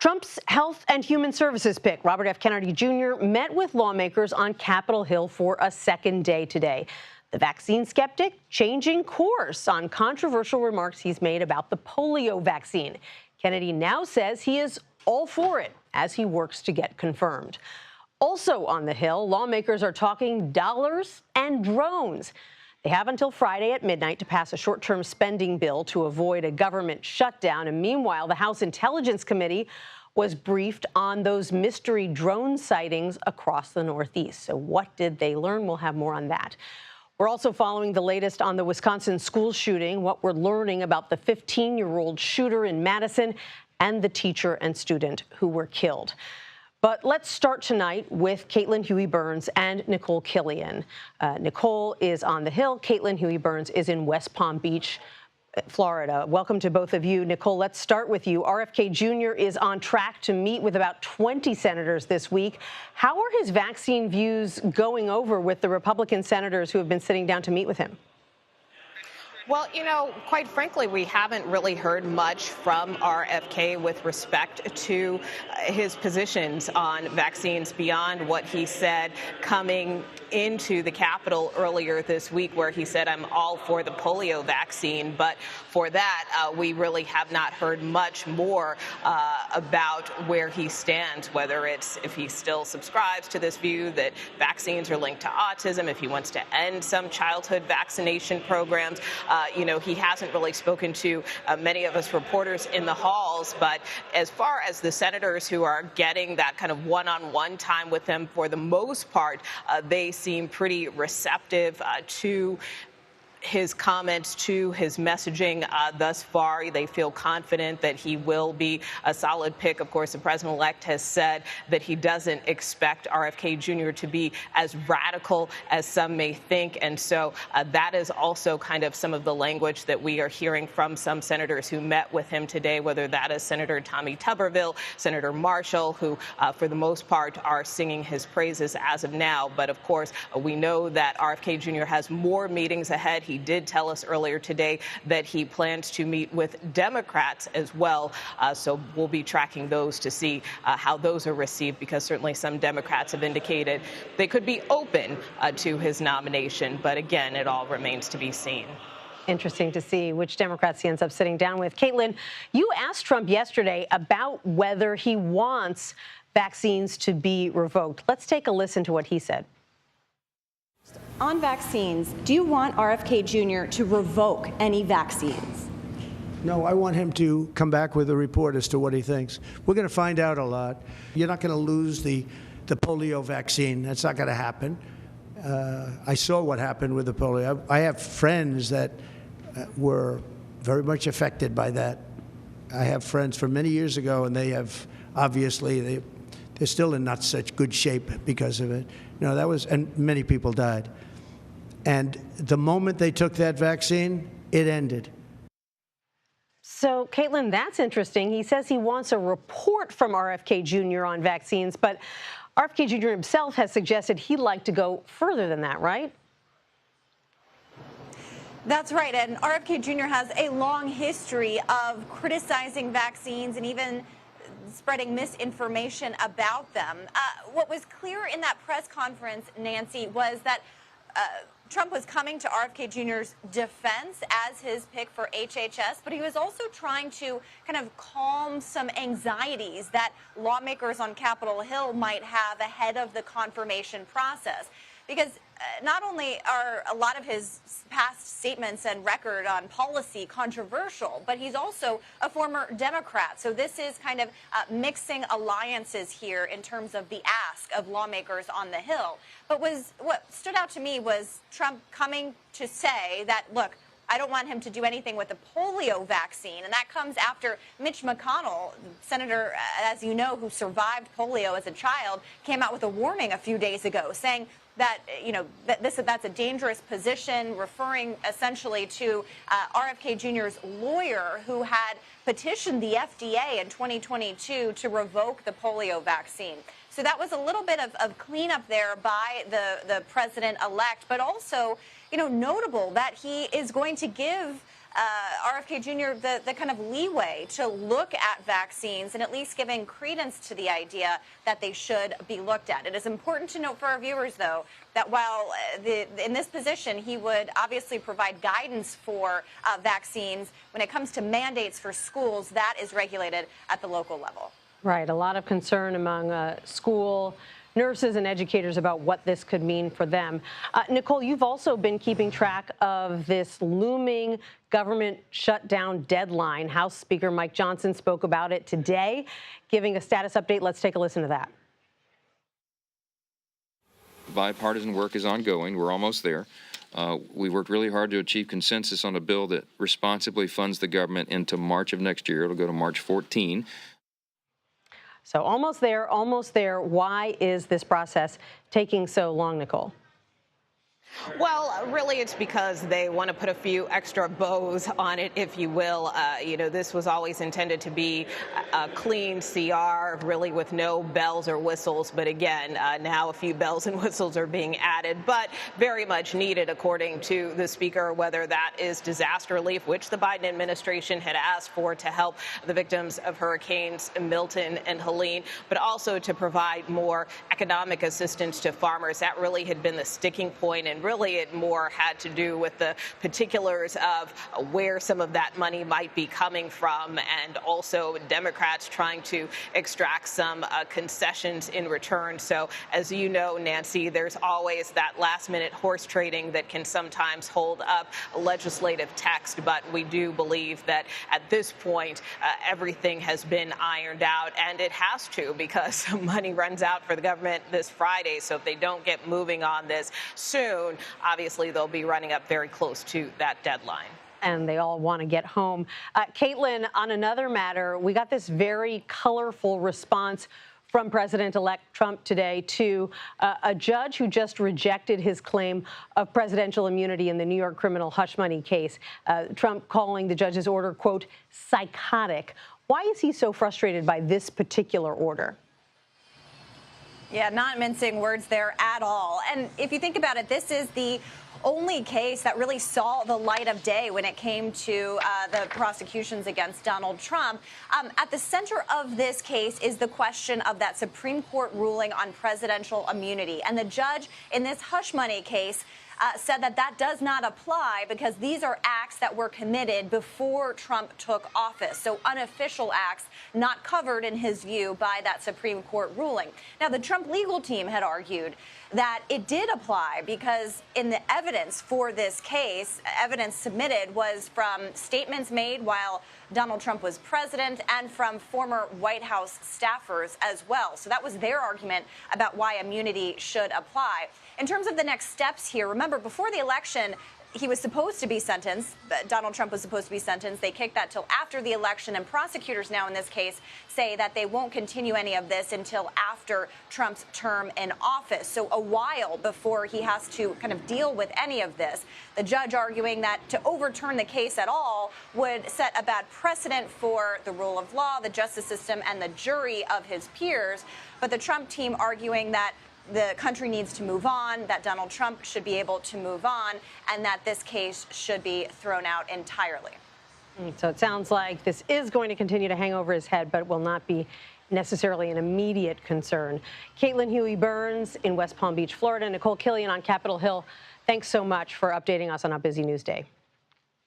Trump's Health and Human Services pick, Robert F. Kennedy Jr., met with lawmakers on Capitol Hill for a second day today. The vaccine skeptic changing course on controversial remarks he's made about the polio vaccine. Kennedy now says he is all for it as he works to get confirmed. Also on the Hill, lawmakers are talking dollars and drones. They have until Friday at midnight to pass a short-term spending bill to avoid a government shutdown. And meanwhile, the House Intelligence Committee was briefed on those mystery drone sightings across the Northeast. So what did they learn? We'll have more on that. We're also following the latest on the Wisconsin school shooting, what we're learning about the 15-year-old shooter in Madison and the teacher and student who were killed. But let's start tonight with Caitlin Huey-Burns and Nikole Killion. Nikole is on the Hill. Caitlin Huey-Burns is in West Palm Beach, Florida. Welcome to both of you. Nikole, let's start with you. RFK Jr. is on track to meet with about 20 senators this week. How are his vaccine views going over with the Republican senators who have been sitting down to meet with him? Well, quite frankly, we haven't really heard much from RFK with respect to his positions on vaccines beyond what he said coming into the Capitol earlier this week, where he said, I'm all for the polio vaccine. But for that, we really have not heard much more about where he stands, whether it's if he still subscribes to this view that vaccines are linked to autism, if he wants to end some childhood vaccination programs. He hasn't really spoken to many of us reporters in the halls. But as far as the senators who are getting that kind of one-on-one time with him, for the most part, they seem pretty receptive to his comments, to his messaging thus far. They feel confident that he will be a solid pick. Of course, the president-elect has said that he doesn't expect RFK Jr. to be as radical as some may think. And so that is also kind of some of the language that we are hearing from some senators who met with him today, whether that is Senator Tommy Tuberville, Senator Marshall, who for the most part are singing his praises as of now. But of course, we know that RFK Jr. has more meetings ahead. He did tell us earlier today that he plans to meet with Democrats as well. So we'll be tracking those to see how those are received, because certainly some Democrats have indicated they could be open to his nomination. But again, it all remains to be seen. Interesting to see which Democrats he ends up sitting down with. Caitlin, you asked Trump yesterday about whether he wants vaccines to be revoked. Let's take a listen to what he said. On vaccines, do you want RFK Jr. to revoke any vaccines? No, I want him to come back with a report as to what he thinks. We're going to find out a lot. You're not going to lose the polio vaccine. That's not going to happen. I saw what happened with the polio. I have friends that were very much affected by that. I have friends from many years ago, and they have obviously, they're still in not such good shape because of it. And many people died. And the moment they took that vaccine, it ended. So, Caitlin, that's interesting. He says he wants a report from RFK Jr. on vaccines, but RFK Jr. himself has suggested he'd like to go further than that, right? That's right. And RFK Jr. has a long history of criticizing vaccines and even spreading misinformation about them. What was clear in that press conference, Nancy, was that Trump was coming to RFK Jr.'s defense as his pick for HHS, but he was also trying to kind of calm some anxieties that lawmakers on Capitol Hill might have ahead of the confirmation process. Because not only are a lot of his past statements and record on policy controversial, but he's also a former Democrat. So this is kind of mixing alliances here in terms of the ask of lawmakers on the Hill. But what stood out to me was Trump coming to say that, look, I don't want him to do anything with the polio vaccine. And that comes after Mitch McConnell, senator, as you know, who survived polio as a child, came out with a warning a few days ago saying that, that's a dangerous position, referring essentially to RFK Jr.'s lawyer who had petitioned the FDA in 2022 to revoke the polio vaccine. So that was a little bit of cleanup there by the president-elect, but also, notable that he is going to give RFK Jr. the kind of leeway to look at vaccines and at least giving credence to the idea that they should be looked at. It is important to note for our viewers, though, that while in this position he would obviously provide guidance for vaccines, when it comes to mandates for schools, that is regulated at the local level. Right. A lot of concern among school nurses and educators about what this could mean for them. Nikole, you've also been keeping track of this looming government shutdown deadline. House Speaker Mike Johnson spoke about it today, giving a status update. Let's take a listen to that. Bipartisan work is ongoing. We're almost there. We worked really hard to achieve consensus on a bill that responsibly funds the government into March of next year. It'll go to March 14. So almost there, almost there. Why is this process taking so long, Nikole? Well, really, it's because they want to put a few extra bows on it, if you will. This was always intended to be a clean CR, really with no bells or whistles. But again, now a few bells and whistles are being added, but very much needed, according to the Speaker, whether that is disaster relief, which the Biden administration had asked for to help the victims of hurricanes Milton and Helene, but also to provide more economic assistance to farmers. That really had been the sticking point, and really it more had to do with the particulars of where some of that money might be coming from, and also Democrats trying to extract some concessions in return. So as you know, Nancy, there's always that last-minute horse trading that can sometimes hold up legislative text, but we do believe that at this point everything has been ironed out, and it has to, because money runs out for the government this Friday. So if they don't get moving on this soon, obviously they'll be running up very close to that deadline. And they all want to get home. Caitlin, on another matter, we got this very colorful response from President-elect Trump today to a judge who just rejected his claim of presidential immunity in the New York criminal hush money case. Trump calling the judge's order, quote, psychotic. Why is he so frustrated by this particular order? Yeah, not mincing words there at all. And if you think about it, this is the only case that really saw the light of day when it came to the prosecutions against Donald Trump. At the center of this case is the question of that Supreme Court ruling on presidential immunity. And the judge in this hush money case said that that does not apply because these are acts that were committed before Trump took office. So unofficial acts not covered, in his view, by that Supreme Court ruling. Now, the Trump legal team had argued that it did apply because in the evidence for this case, evidence submitted was from statements made while Donald Trump was president and from former White House staffers as well. So that was their argument about why immunity should apply. In terms of the next steps here, remember, before the election, he was supposed to be sentenced. Donald Trump was supposed to be sentenced. They kicked that till after the election, and prosecutors now in this case say that they won't continue any of this until after Trump's term in office. So a while before he has to kind of deal with any of this. The judge arguing that to overturn the case at all would set a bad precedent for the rule of law, the justice system, and the jury of his peers. But the Trump team arguing that the country needs to move on, that Donald Trump should be able to move on, and that this case should be thrown out entirely. So it sounds like this is going to continue to hang over his head, but will not be necessarily an immediate concern. Caitlin Huey-Burns in West Palm Beach, Florida. Nikole Killion on Capitol Hill. Thanks so much for updating us on our busy news day.